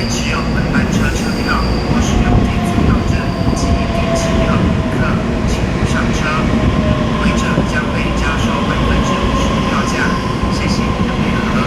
持有本班车车票或使用电子票证及定期票的旅客，请勿上车，违者将被加收50%的票价。谢谢你的配合。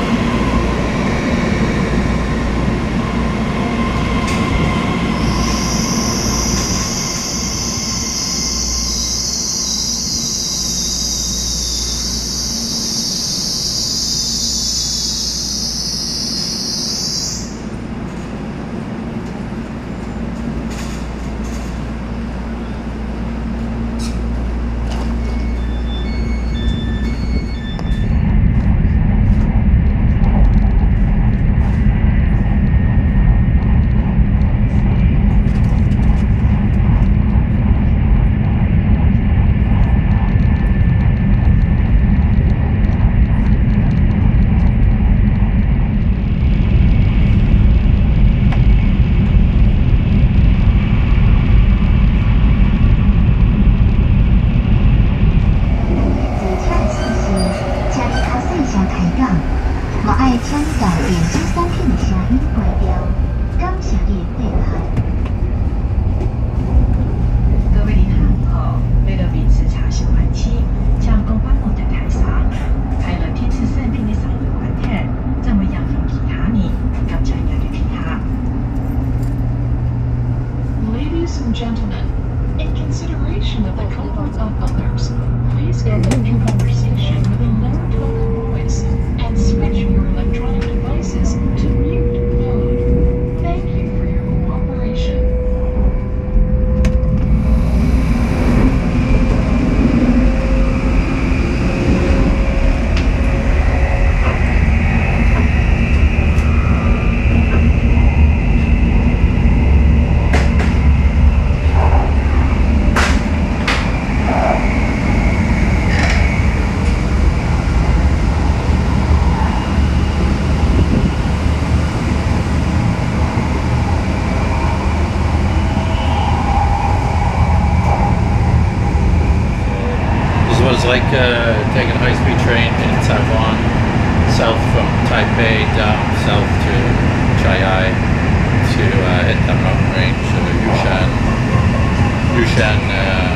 Like taking a high-speed train in Taiwan, south from Taipei down south to Chiai to hit the mountain range, Yushan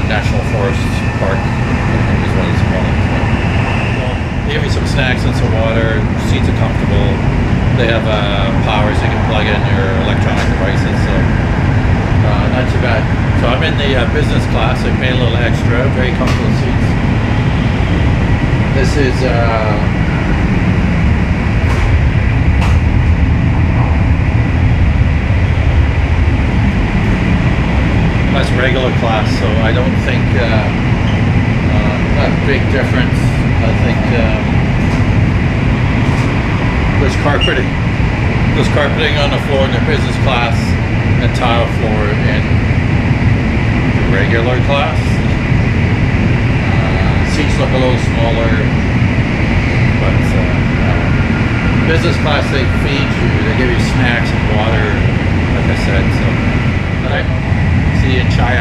National Forest Park is what it's called. They give you some snacks and some water. Seats are comfortable. They have power so you can plug in your electronic devices. So not too bad. So I'm in the business class. I pay a little extra. Very comfortable seats. This is that's regular class, so I don't think not a big difference. I think there's carpeting on the floor in the business class and tile floor in the regular class. Seats look a little smaller, but business class they feed you, they give you snacks and water, like I said. So, alright, see you in Chiai.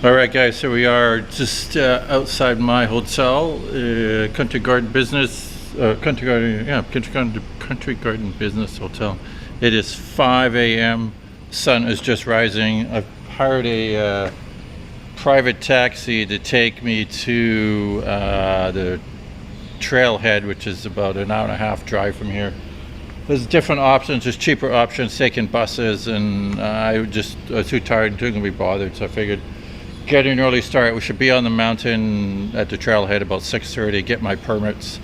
Alright guys, so we are just outside my hotel, Country Garden Business, Country Garden Business Hotel. It is 5 a.m. Sun is just rising. I've hired a private taxi to take me to the trailhead, which is about an hour and a half drive from here. There's different options, there's cheaper options, taking buses, and I was too tired and couldn't be bothered, so I figured get an early start. We should be on the mountain at the trailhead about 6:30, get my permits,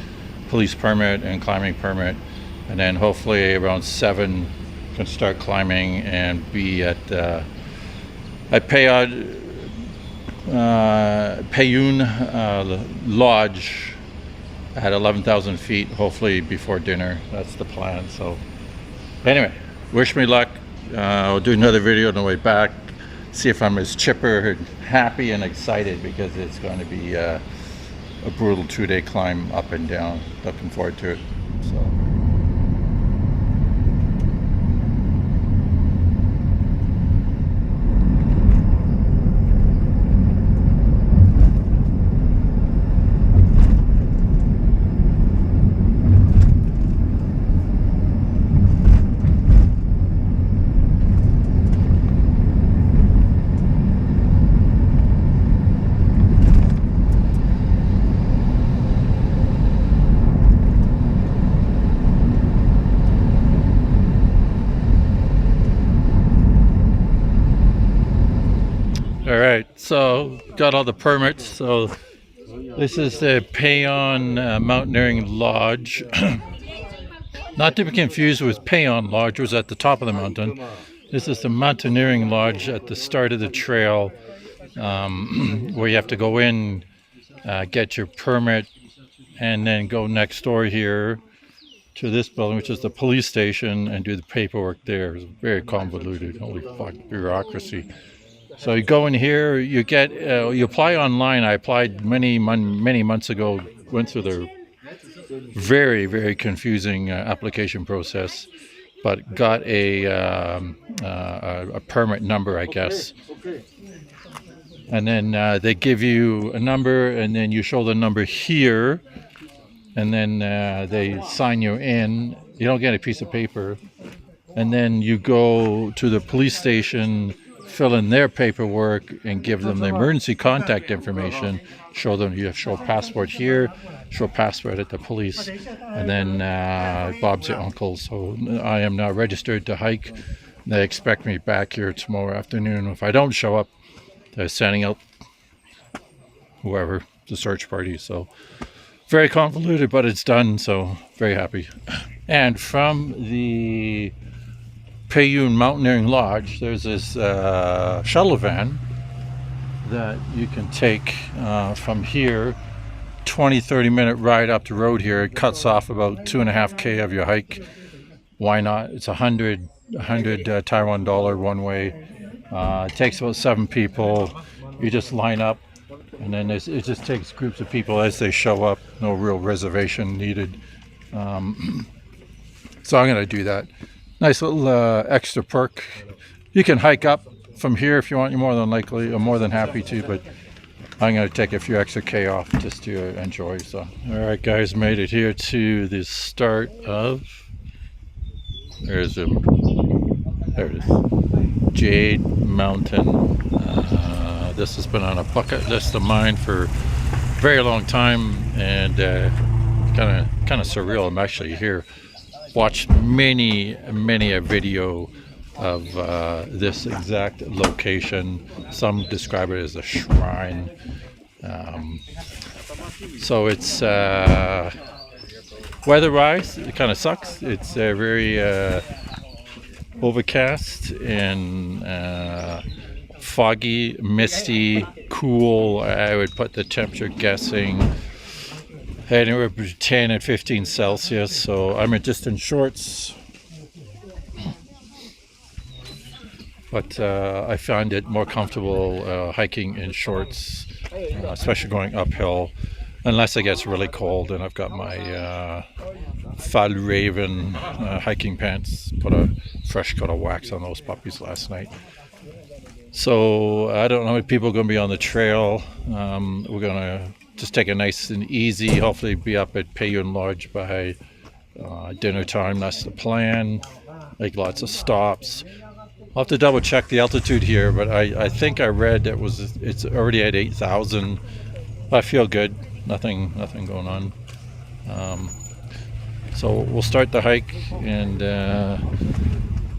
police permit and climbing permit, and then hopefully around 7 can start climbing and be at Payun Lodge at 11,000 feet, hopefully before dinner. That's the plan. So anyway, wish me luck. I'll do another video on the way back, see if I'm as chipper and happy and excited, because it's going to be a brutal 2-day climb up and down. Looking forward to it. So. All right, so got all the permits. So this is the Payon Mountaineering Lodge. Not to be confused with Payon Lodge, which was at the top of the mountain. This is the Mountaineering Lodge at the start of the trail, where you have to go in, get your permit, and then go next door here to this building, which is the police station, and do the paperwork there. It's very convoluted. Holy fuck, bureaucracy. So you go in here, you get, you apply online. I applied many months ago, went through the very, very confusing application process, but got a permit number, I guess. And then they give you a number, and then you show the number here, and then they sign you in. You don't get a piece of paper. And then you go to the police station, fill in their paperwork, and give them the emergency contact information. Show them you have show passport here, show passport at the police, and then Bob's your uncle. So I am now registered to hike. They expect me back here tomorrow afternoon. If I don't show up, they're sending out whoever, the search party. So very convoluted, but it's done. So very happy. And from the Payon Mountaineering Lodge, there's this shuttle van that you can take from here. 20-30 minute ride up the road here. It cuts off about 2.5K of your hike. Why not? It's 100 Taiwan dollar one way. It takes about 7 people. You just line up, and then it just takes groups of people as they show up. No real reservation needed. So I'm going to do that. Nice little extra perk. You can hike up from here if you want. You're more than likely, I'm more than happy to, but I'm going to take a few extra K off just to enjoy. So, all right, guys, made it here to the start of. There it is, Jade Mountain. This has been on a bucket list of mine for a very long time, and kind of surreal. I'm actually here. Watched many a video of this exact location. Some describe it as a shrine. So it's weather-wise, it kind of sucks. It's very overcast and foggy, misty, cool. I would put the temperature guessing anywhere between 10 and 15 Celsius. So I'm just in shorts, but I find it more comfortable hiking in shorts, especially going uphill, unless it gets really cold. And I've got my Fjallraven hiking pants. Put a fresh coat of wax on those puppies last night. So I don't know how many people are going to be on the trail. We're going to just take it nice and easy. Hopefully be up at Payon Lodge by dinner time. That's the plan. Make lots of stops. I'll have to double check the altitude here, but I think I read it's already at 8,000. I feel good. Nothing going on. So we'll start the hike, and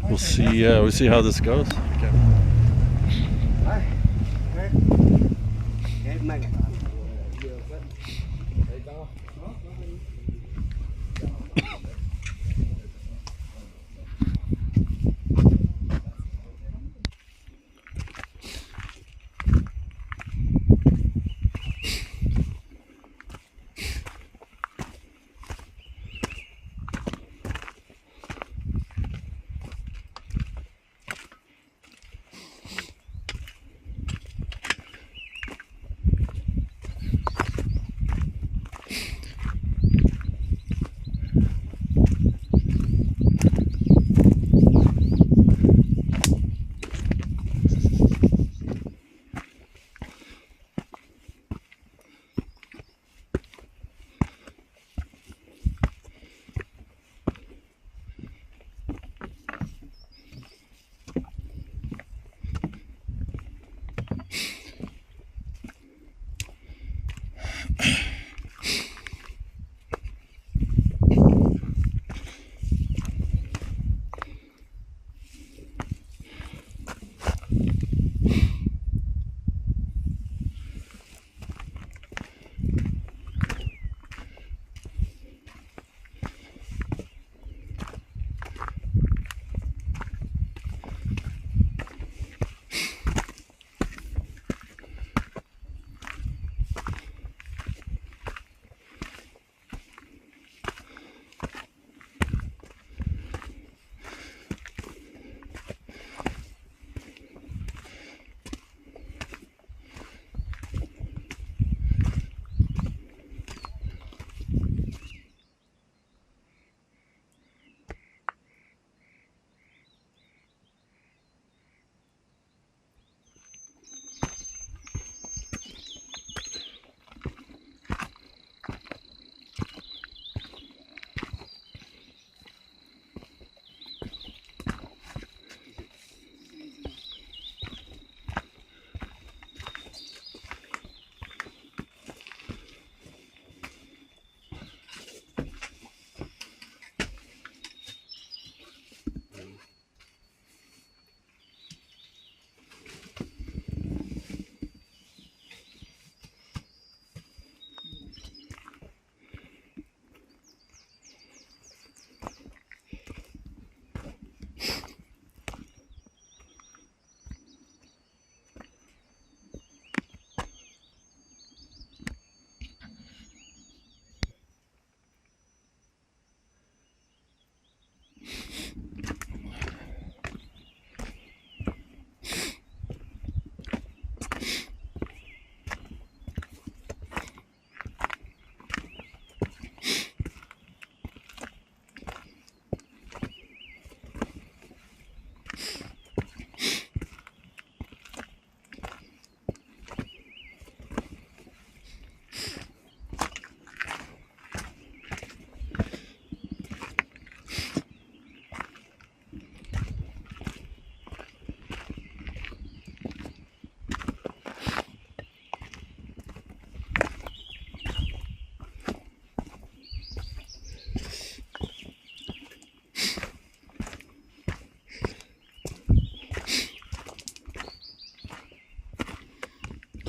we'll see how this goes. Okay.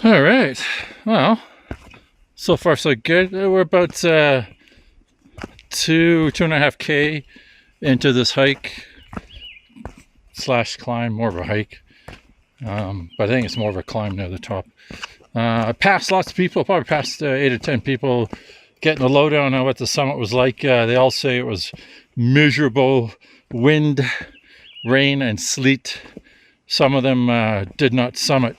All right. Well, so far so good. We're about 2.5K into this hike / climb, more of a hike. But I think it's more of a climb near the top. I passed lots of people, probably passed 8 or 10 people getting a lowdown on what the summit was like. They all say it was miserable, wind, rain, and sleet. Some of them did not summit.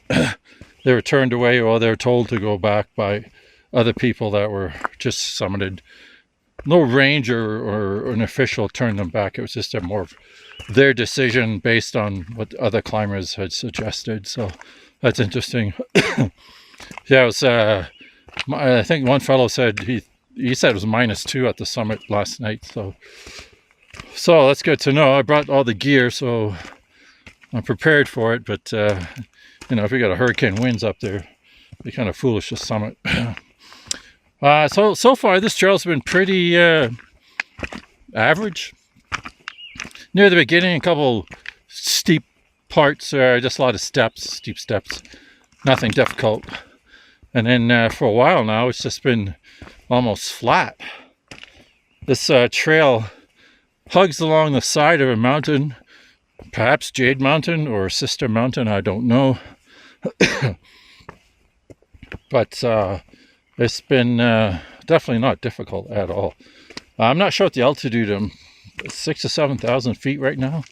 They were turned away, or they were told to go back by other people that were just summited. No ranger or an official turned them back. It was just more of their decision based on what other climbers had suggested. So that's interesting. Yeah, it was. I think one fellow said he said it was -2 at the summit last night. So that's good to know. I brought all the gear, so I'm prepared for it. But you know, if we got a hurricane winds up there, it'd be kind of foolish to summit. So far this trail's been pretty average. Near the beginning, a couple steep parts, just a lot of steps, steep steps, nothing difficult. And then for a while now, it's just been almost flat. This trail hugs along the side of a mountain, perhaps Jade Mountain or Sister Mountain, I don't know. But it's been definitely not difficult at all. I'm not sure what the altitude. 6,000 to 7,000 feet right now,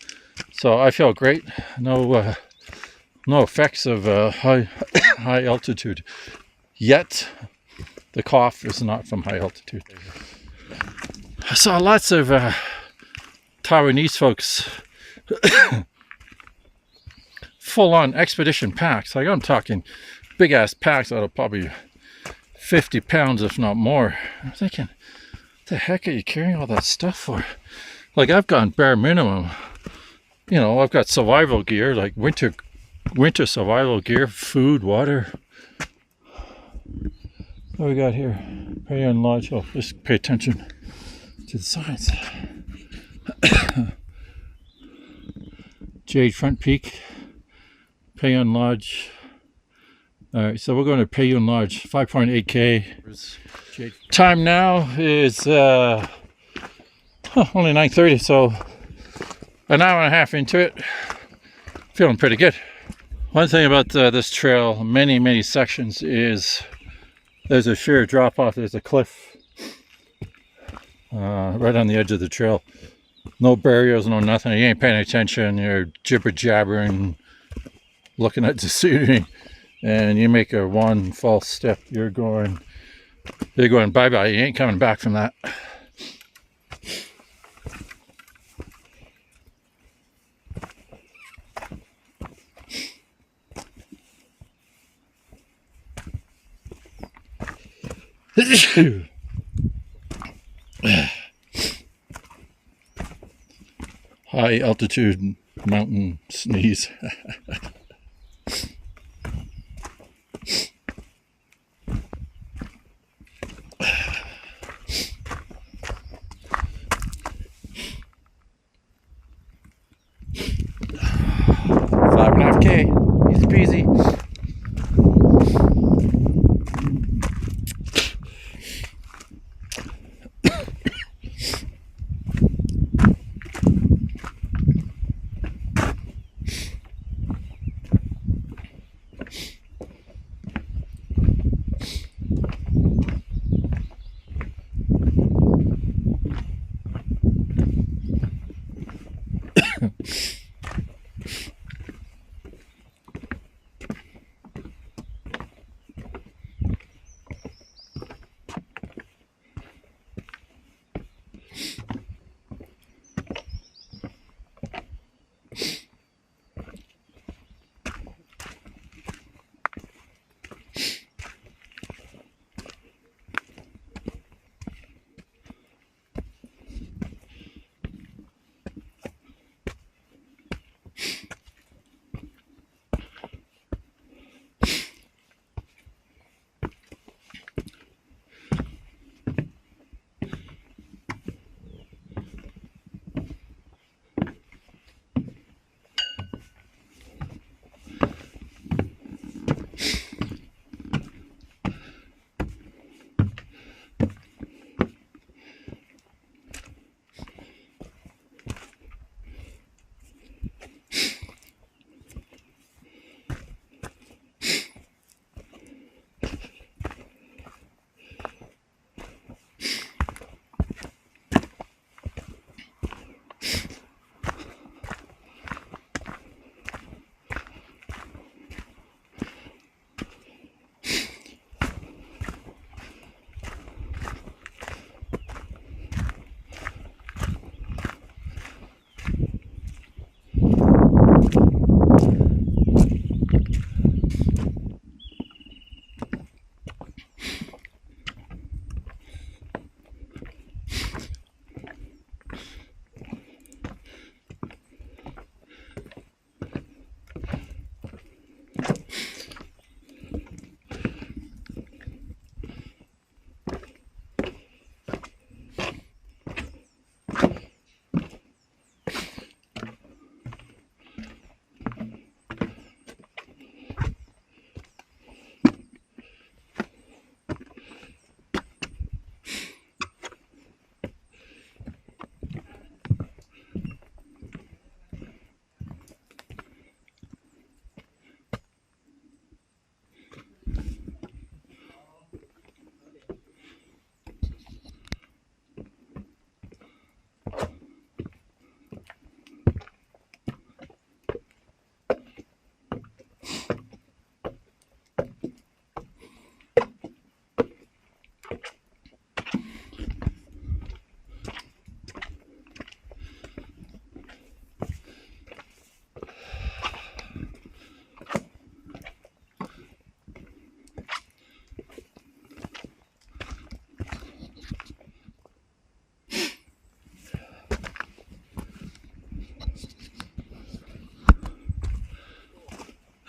so I feel great. No effects of high altitude yet. The cough is not from high altitude. I saw lots of Taiwanese folks full-on expedition packs. Like, I'm talking big ass packs that are probably 50 pounds, if not more. I'm thinking, what the heck are you carrying all that stuff for? Like, I've gone bare minimum. You know, I've got survival gear, like winter survival gear, food, water. What we got here? Payon Lodge. Oh, just pay attention to the signs. Jade Front Peak, Payon Lodge. All right, so we're going to Payon Lodge, 5.8K. Time now is only 9:30, so an hour and a half into it. Feeling pretty good. One thing about this trail, many sections, is there's a sheer drop off. There's a cliff right on the edge of the trail. No barriers, no nothing. You ain't paying attention. You're jibber jabbering, looking at the scenery, and you make a one false step, you're going bye-bye. You ain't coming back from that. High altitude mountain sneeze. Easy peasy.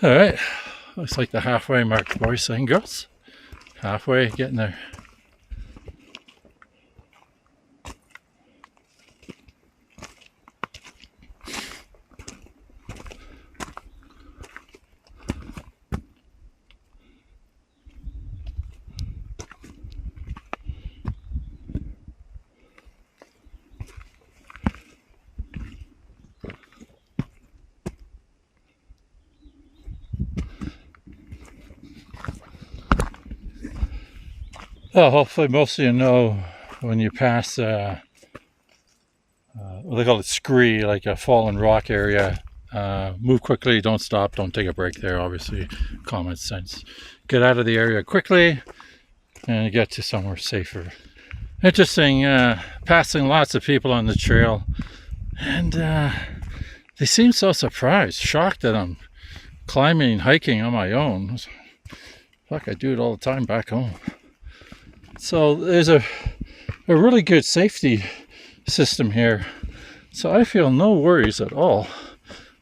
Alright, looks like the halfway mark, boys and girls. Halfway, getting there. Well, hopefully most of you know when you pass what they call it scree, like a fallen rock area, move quickly, don't stop, don't take a break there, obviously, common sense. Get out of the area quickly and get to somewhere safer. Interesting, passing lots of people on the trail, and they seem so surprised, shocked that I'm climbing, hiking on my own. Fuck, I do it all the time back home. So there's a really good safety system here. So I feel no worries at all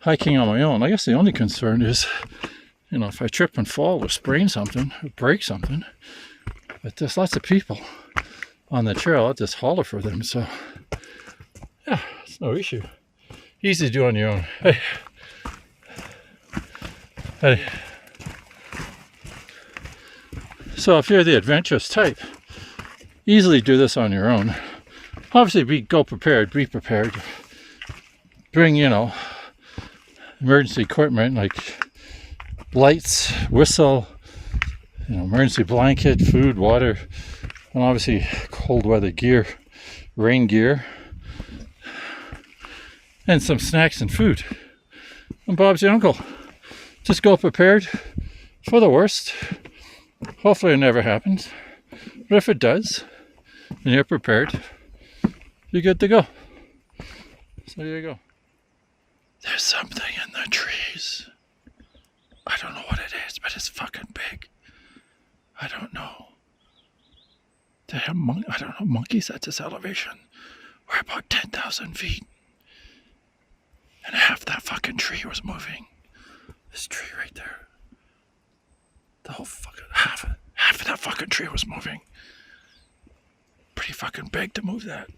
hiking on my own. I guess the only concern is, you know, if I trip and fall or sprain something or break something. But there's lots of people on the trail. I'll just holler for them. So yeah, it's no issue. Easy to do on your own. Hey. Hey. So if you're the adventurous type, easily do this on your own. Obviously, go prepared, be prepared. Bring, you know, emergency equipment like lights, whistle, you know, emergency blanket, food, water, and obviously cold weather gear, rain gear, and some snacks and food. I'm Bob's your uncle. Just go prepared for the worst. Hopefully it never happens. But if it does, and you're prepared, you're good to go. So there you go. There's something in the trees. I don't know what it is, but it's fucking big. I don't know. They have I don't know, monkeys at this elevation. We're about 10,000 feet. And half that fucking tree was moving. This tree right there. The whole fucking half of that fucking tree was moving. Pretty fucking big to move that.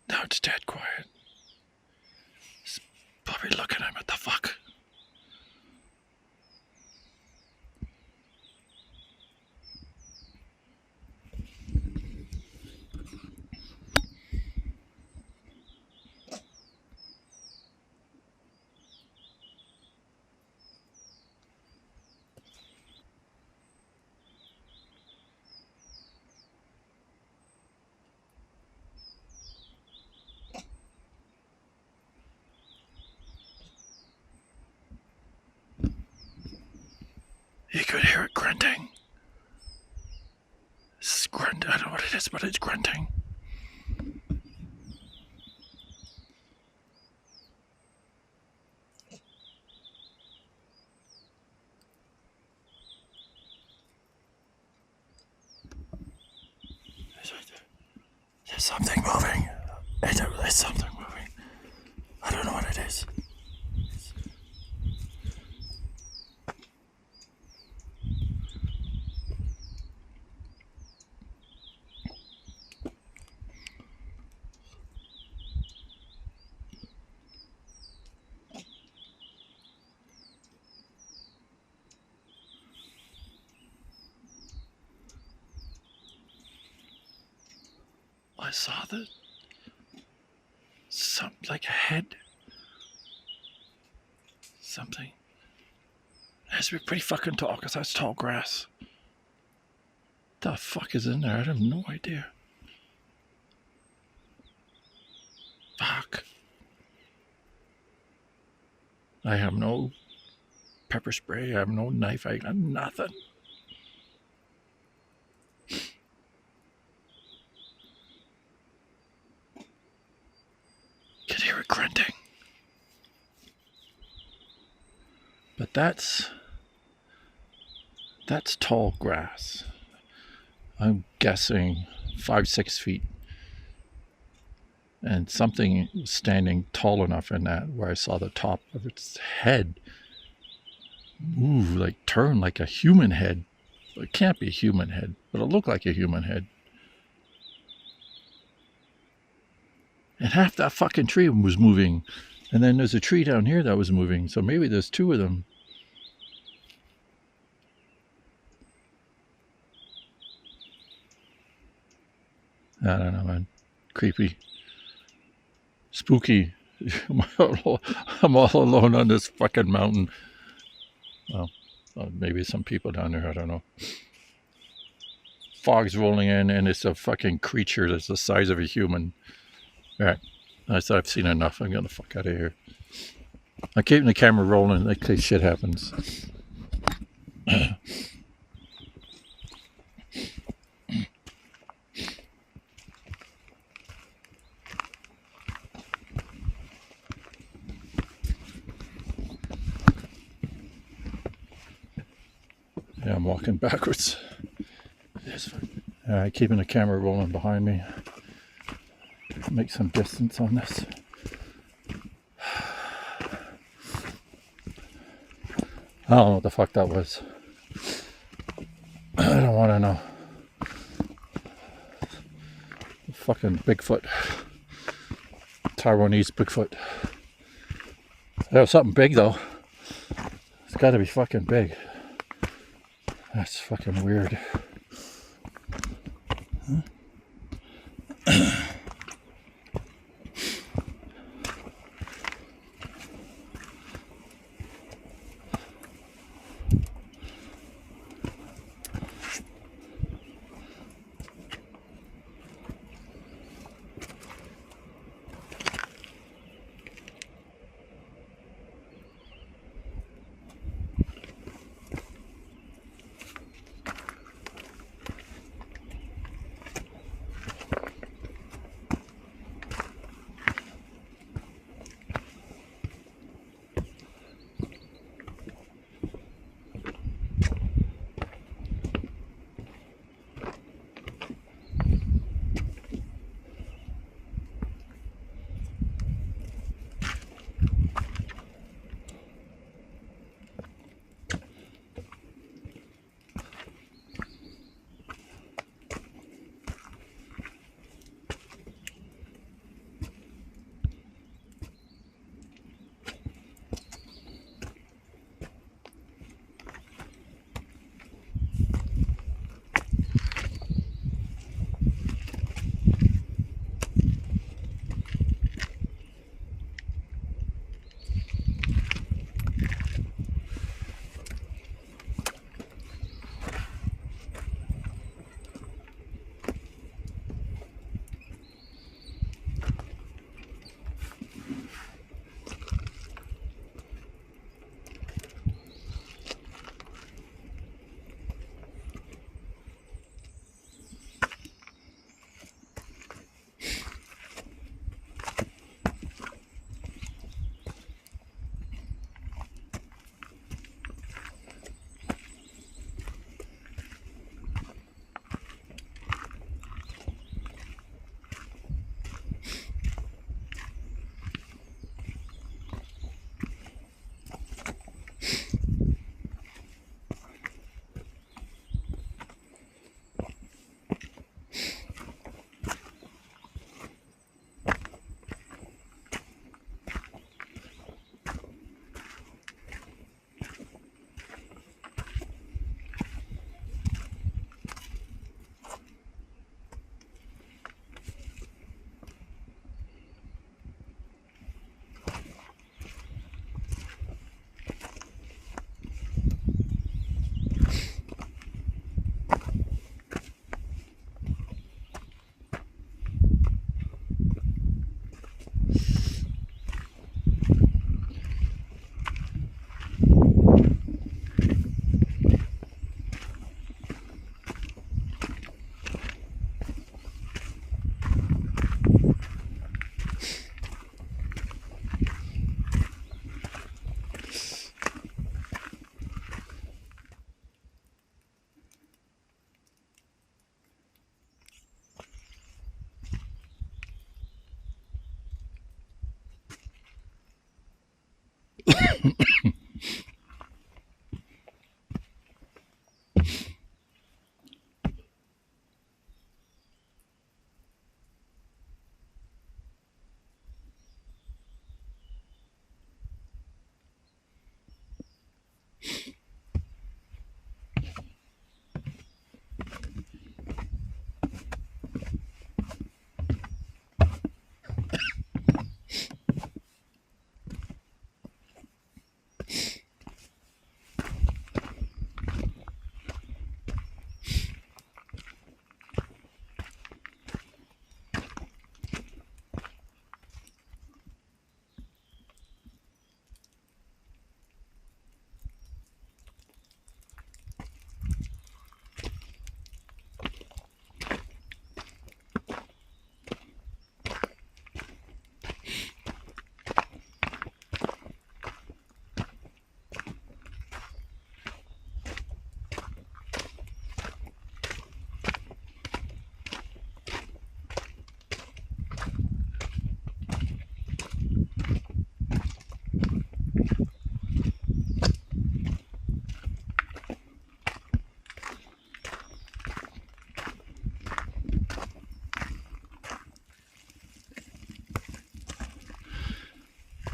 Now it's dead quiet. It's probably looking at him. What the fuck? You could hear it grunting. It's grunt. I don't know what it is, but it's grunting. There's something moving. There's something moving. I don't know what it is. I saw like a head. Something. It has to be pretty fucking tall because that's tall grass. The fuck is in there? I have no idea. Fuck. I have no pepper spray. I have no knife. I got nothing. Can hear it grunting. But that's tall grass. I'm guessing 5-6 feet. and something was standing tall enough in that where I saw the top of its head move, like turn like a human head. It can't be a human head, but it looked like a human head. And half that fucking tree was moving. And then there's a tree down here that was moving. So maybe there's two of them. I don't know, man. Creepy. Spooky. I'm all alone on this fucking mountain. Well, maybe some people down there, I don't know. Fog's rolling in, and it's a fucking creature that's the size of a human. Alright, I thought I've seen enough. I'm gonna fuck out of here. I'm keeping the camera rolling in case shit happens. Yeah, I'm walking backwards. Alright, keeping the camera rolling behind me. Make some distance on this. I don't know what the fuck that was. I don't want to know. Fucking Bigfoot. Taiwanese Bigfoot. That was something big though. It's got to be fucking big. That's fucking weird. Huh?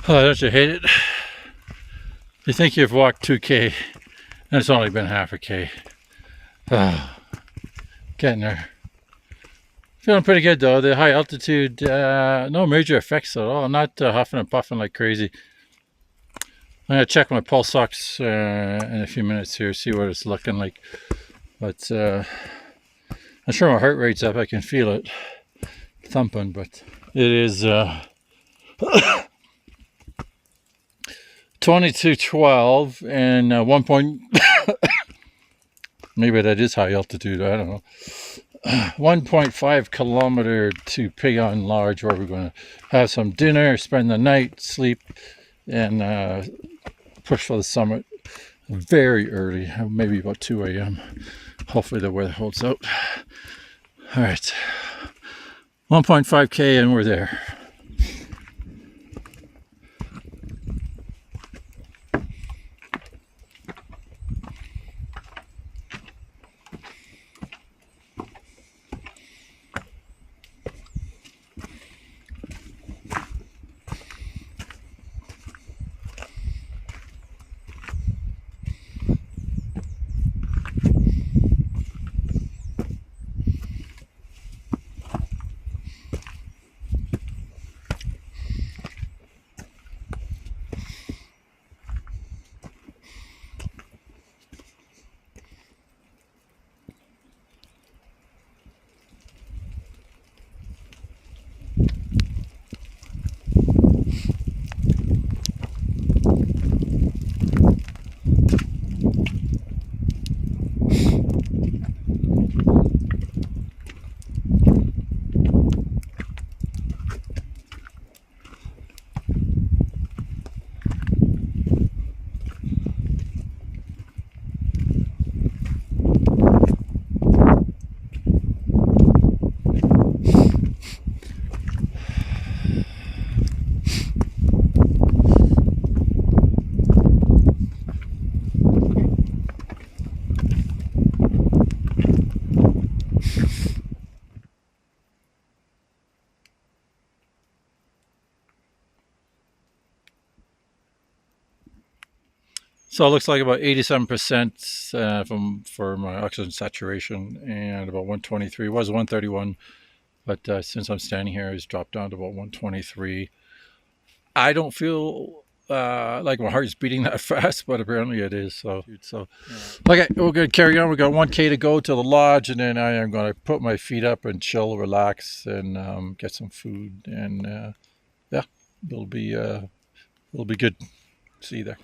Oh, don't you hate it? You think you've walked 2K, and it's only been half a K. Oh, getting there. Feeling pretty good though. The high altitude, no major effects at all. I'm not huffing and puffing like crazy. I'm gonna check my pulse ox in a few minutes here, see what it's looking like. But I'm sure my heart rate's up. I can feel it thumping, but it is 2212 and 1 point. Maybe that is high altitude. I don't know. 1.5 kilometer to Payon Lodge, where we're going to have some dinner, spend the night, sleep, and push for the summit very early, maybe about 2 a.m. Hopefully the weather holds out. All right, 1.5K and we're there. So it looks like about 87% for my oxygen saturation, and about 123. It was 131, but since I'm standing here, it's dropped down to about 123. I don't feel like my heart's beating that fast, but apparently it is. So okay, we're gonna carry on. We got 1K to go to the lodge, and then I am gonna put my feet up and chill, relax, and get some food, and yeah, it'll be good. See you there.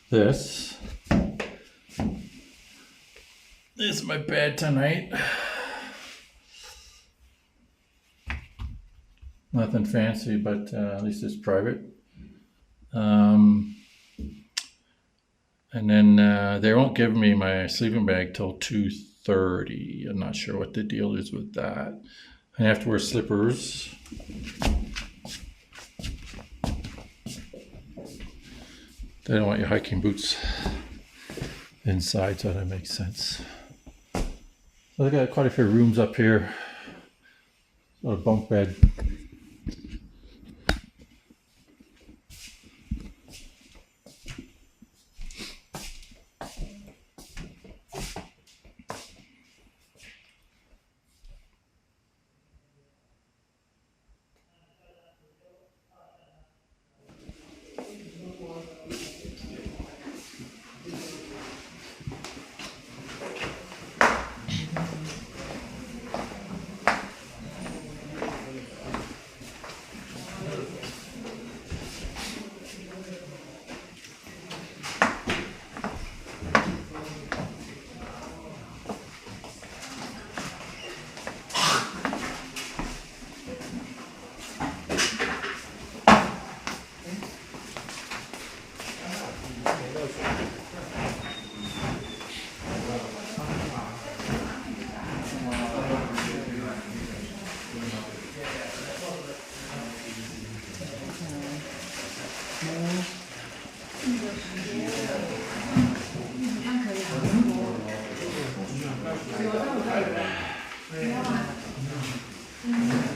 This is my bed tonight. Nothing fancy, but at least it's private. And then they won't give me my sleeping bag till 2:30. I'm not sure what the deal is with that. I have to wear slippers. They don't want your hiking boots inside, so that makes sense. So they got quite a few rooms up here. Got a bunk bed.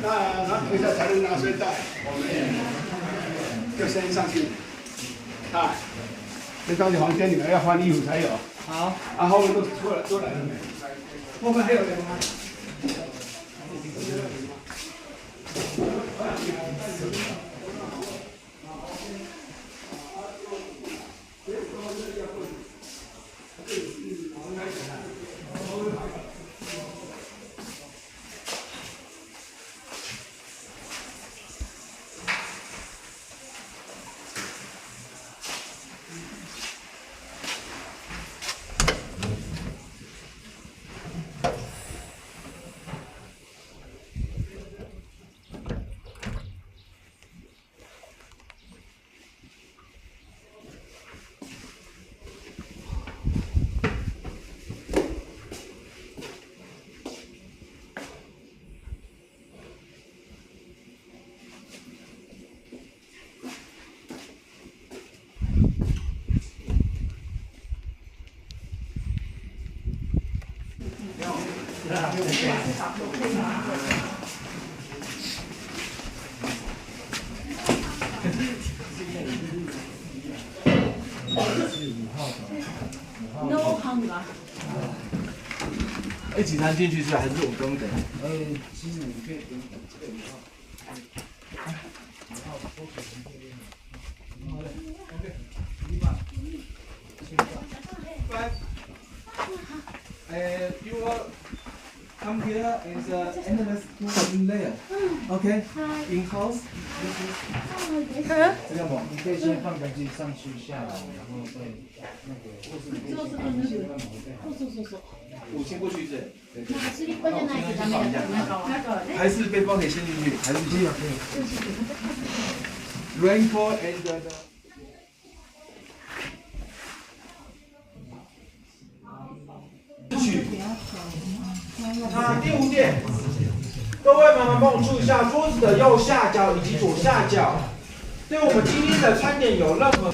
那等一下才能拿水袋，就先上去。啊，先上去房间里面要换衣服才有。好，啊后面都来了没？后面还有人吗？No hunger。一起餐进去是还是我不用等？其实你可以等这个5号。5号多水平这边。好嘞 ，OK， 1把。You will come here and endless in layer. Okay. In house. 这样吧，你可以先放东西上去下来，然后再那个，或是你可以先放东西放某一袋。我先过去这。スリッパじゃないとダメだからね。还是背包可以先进去，还是进去？Rainfall and the 那第5点，各位麻烦帮我注意一下桌子的右下角以及左下角，对我们今天的餐点有任何。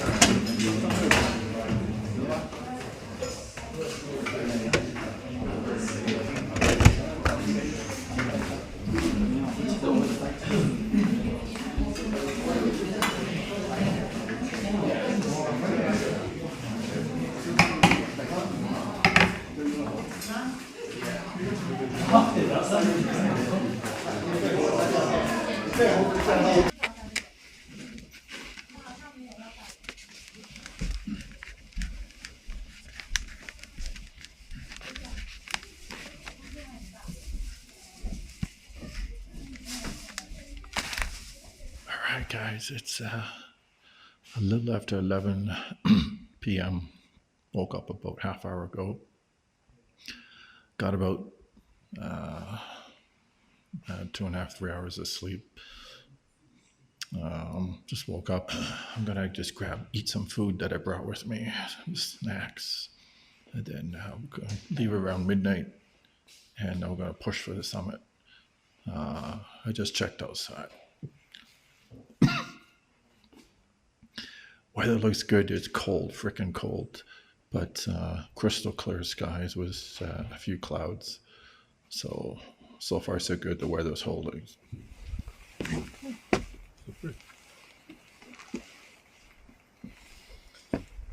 Alright guys, it's a little after 11 p.m. Woke up about half hour ago. Got about 2.5, 3 hours of sleep. Just woke up. I'm gonna just eat some food that I brought with me, some snacks, and then I'm gonna leave around midnight, and I'm gonna push for the summit. I just checked outside. Weather looks good. It's cold, freaking cold, but crystal clear skies with a few clouds. So far so good. The weather's holding.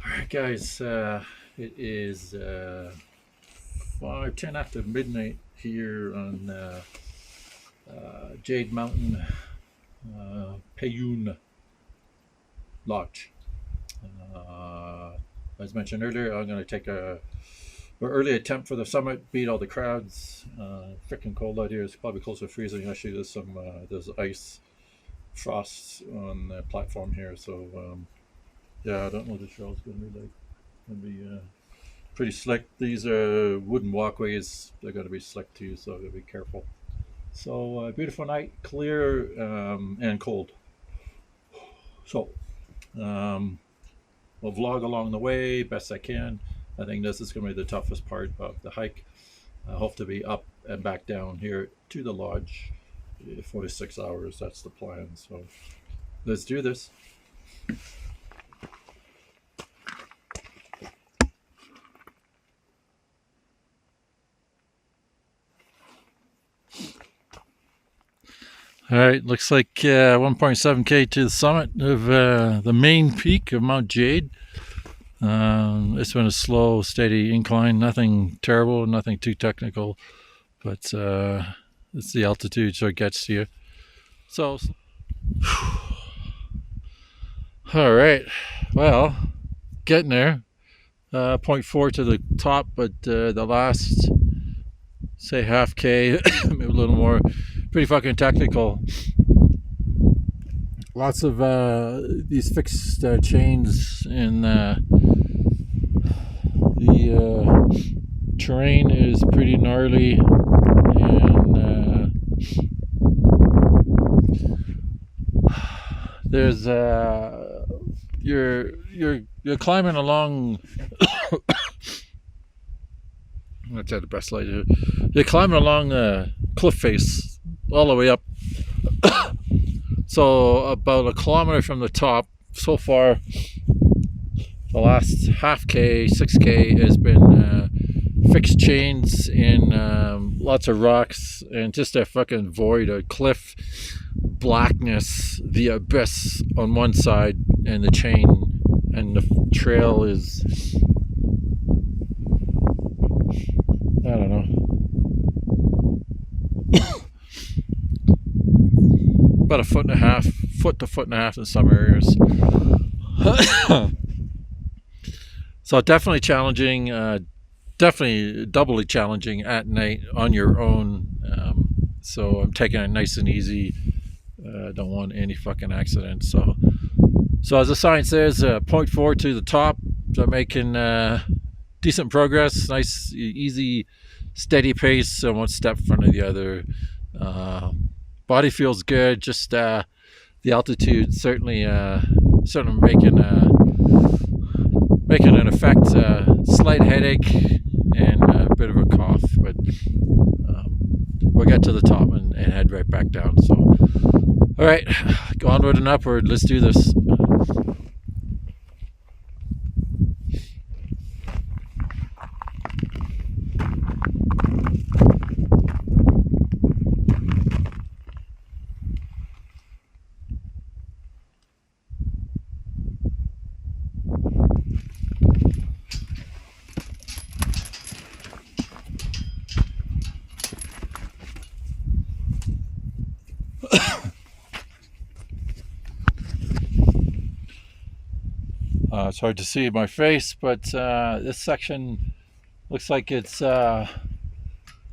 Alright guys, it is 5:10 after midnight here on Jade Mountain, Payun Lodge. As mentioned earlier, I'm going to take an early attempt for the summit, beat all the crowds. Freaking cold out here. It's probably close to freezing. Actually, there's ice, frost on the platform here. So yeah, I don't know what the trail's going to be like. It's going to be pretty slick. These are wooden walkways. They're going to be slick too, so gotta be careful. So beautiful night, clear and cold. So we'll vlog along the way best I can. I think this is going to be the toughest part of the hike. I hope to be up and back down here to the lodge 46 hours. That's the plan. So let's do this. All right, looks like 1.7K to the summit of the main peak of Mount Jade. It's been a slow, steady incline, nothing terrible, nothing too technical, but it's the altitude, so it gets to you. So, all right, well, getting there. 0.4 to the top, but the last, say, half K, maybe a little more. Pretty fucking technical. Lots of these fixed chains, and the terrain is pretty gnarly, and there's you're climbing along. Let's have the best light here. You're climbing along a cliff face all the way up. So about 1 kilometer from the top. So far, the last half K, 6K has been fixed chains in lots of rocks and just a fucking void, a cliff, blackness, the abyss on one side, and the chain, and the trail is, I don't know, about a foot to foot and a half in some areas. So definitely challenging, definitely doubly challenging at night on your own. So I'm taking it nice and easy. Don't want any fucking accidents. So as the sign says, 0.4 to the top. So making decent progress, nice, easy, steady pace, one step in front of the other. Body feels good, just the altitude certainly making an effect. Slight headache and a bit of a cough, but we'll get to the top and head right back down. So all right, go onward and upward. Let's do this. It's hard to see my face, but this section looks like it's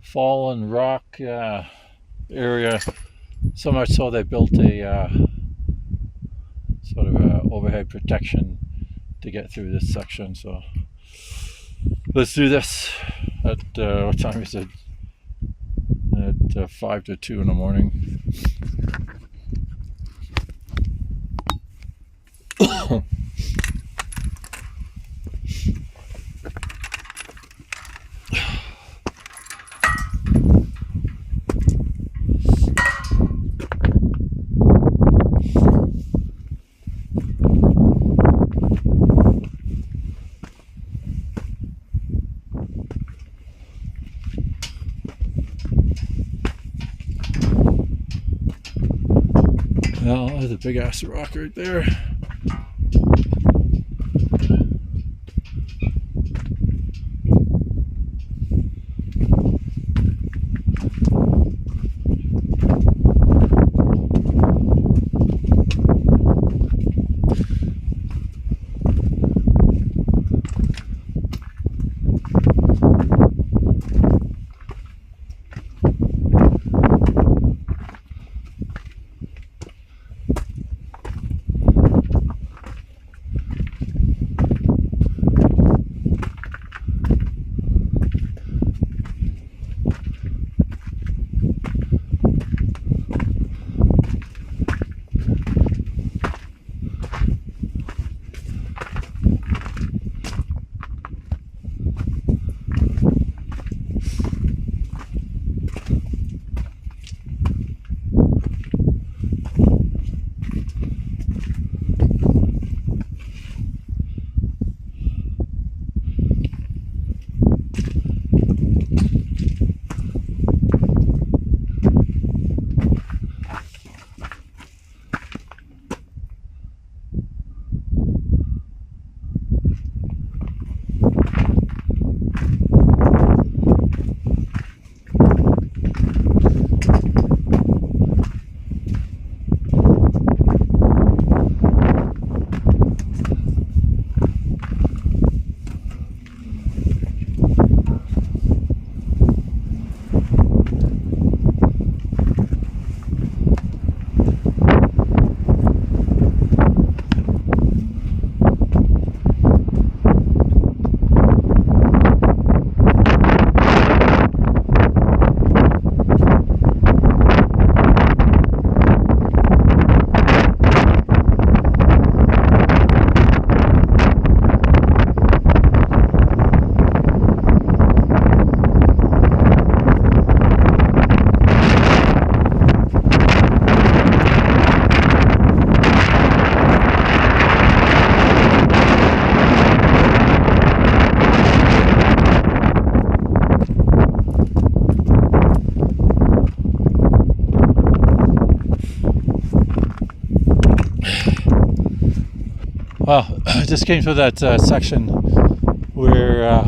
fallen rock area, so much so they built a sort of a overhead protection to get through this section. So let's do this at what time is it? At 5 to 2 in the morning. Well, there's a big ass rock right there. Well, I just came through that section where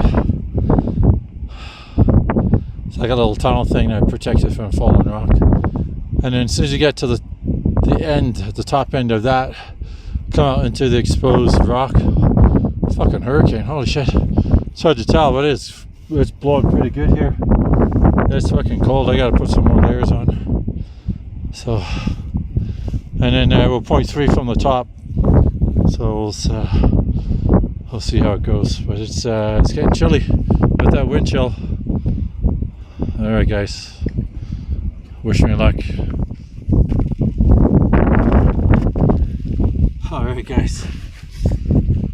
it's like a little tunnel thing that protects it from falling rock. And then as soon as you get to the end, the top end of that, come out into the exposed rock. Fucking hurricane, holy shit. It's hard to tell, but it's blowing pretty good here. It's fucking cold, I gotta put some more layers on. So, and then we're 0.3 from the top. So we'll see how it goes, but it's getting chilly with that wind chill. All right, guys. Wish me luck. All right, guys.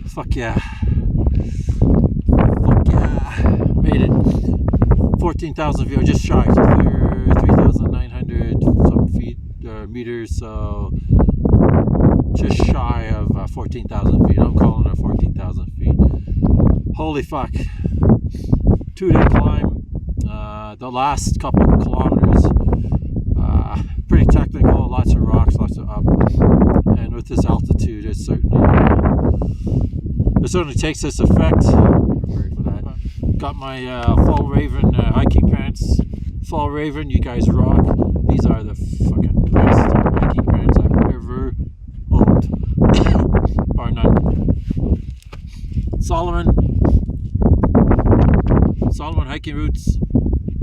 Fuck yeah! Fuck yeah! Made it. 14,000 feet, just shy. So 3,900 some feet meters. So. Just shy of 14,000 feet. I'm calling it 14,000 feet. Holy fuck. 2-day climb. The last couple of kilometers. Pretty technical. Lots of rocks, lots of up. And with this altitude, it certainly takes this effect. Prepared for that. Got my Fjallraven hiking pants. Fjallraven, you guys rock. These are the fucking best hiking pants I've ever owned, bar none. Saloman hiking boots,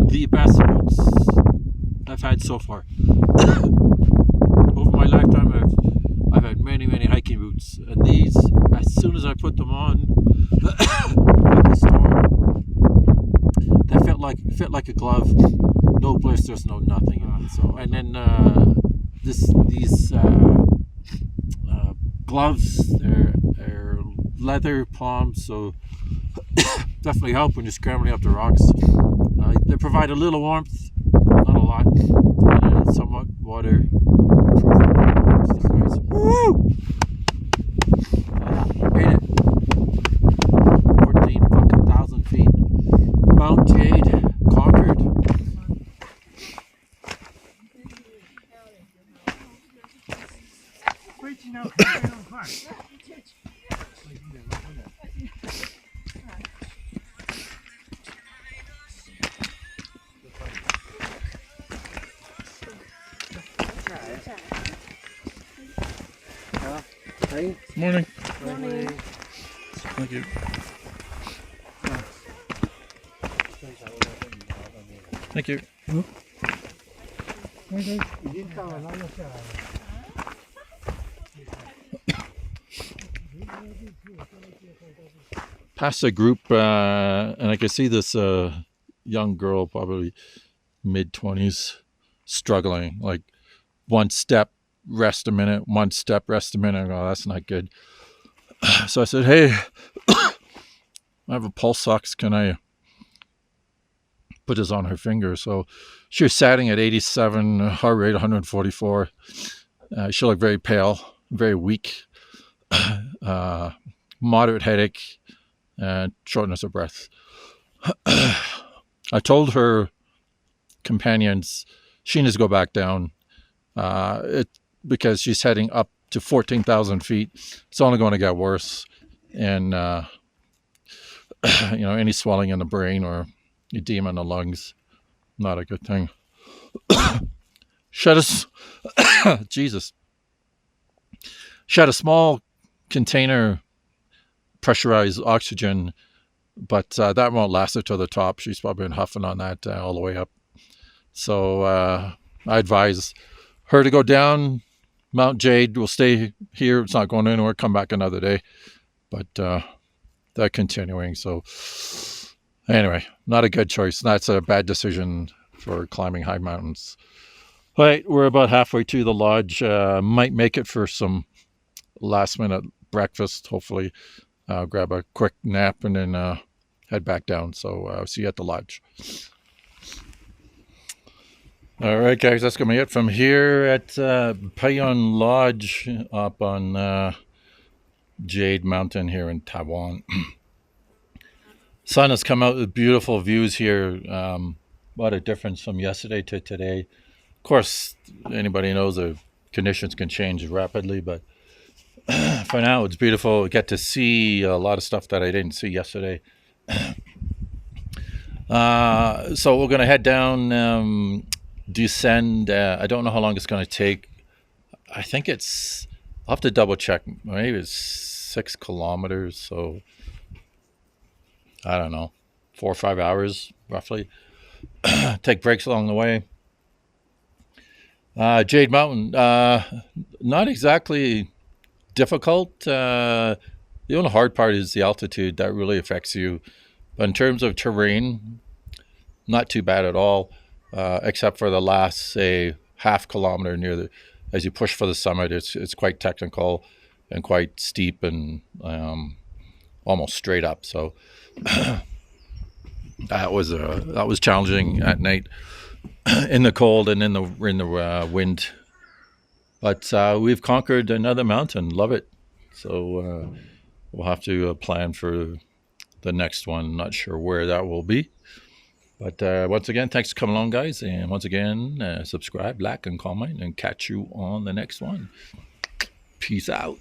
the best boots I've had so far. Over my lifetime, I've had many hiking boots, and these, as soon as I put them on at the store. They fit like a glove. No blisters, no nothing. So, and then these gloves, they're leather palms, so definitely help when you're scrambling up the rocks. They provide a little warmth, not a lot, and somewhat waterproof. Woo! Made it. 14,000 feet. Mount Jade conquered. Morning. Morning. Thank you. Thank you. Past a group, and I can see this young girl, probably mid-20s, struggling. Like, one step, rest a minute, one step, rest a minute. Oh, that's not good. So I said, hey, I have a pulse ox. Can I put this on her finger? So she was sitting at 87, heart rate 144. She looked very pale, very weak, moderate headache, and shortness of breath. I told her companions she needs to go back down because she's heading up to 14,000 feet. It's only going to get worse. And, any swelling in the brain or edema in the lungs, not a good thing. Jesus. She had a small container pressurized oxygen, but that won't last her to the top. She's probably been huffing on that all the way up. So I advise her to go down. Mount Jade will stay here. It's not going anywhere. Come back another day. But they're continuing. So anyway, not a good choice. That's a bad decision for climbing high mountains. All right, we're about halfway to the lodge. Might make it for some last minute breakfast, hopefully. Grab a quick nap and then head back down. So see you at the lodge. All right, guys, that's going to be it from here at Payon Lodge up on Jade Mountain here in Taiwan. Sun has come out with beautiful views here. What a difference from yesterday to today. Of course, anybody knows the conditions can change rapidly, but for now, it's beautiful. We get to see a lot of stuff that I didn't see yesterday. So we're going to head down, descend. I don't know how long it's going to take. I think I'll have to double check. Maybe it's 6 kilometers. So I don't know, 4 or 5 hours roughly. Take breaks along the way. Jade Mountain, not exactly difficult. The only hard part is the altitude that really affects you. But in terms of terrain, not too bad at all, except for the last, say, half kilometer as you push for the summit. It's quite technical and quite steep and almost straight up. So that was challenging at night in the cold and in the wind. But we've conquered another mountain. Love it. So we'll have to plan for the next one. Not sure where that will be. But once again, thanks for coming along, guys. And once again, subscribe, like, and comment, and catch you on the next one. Peace out.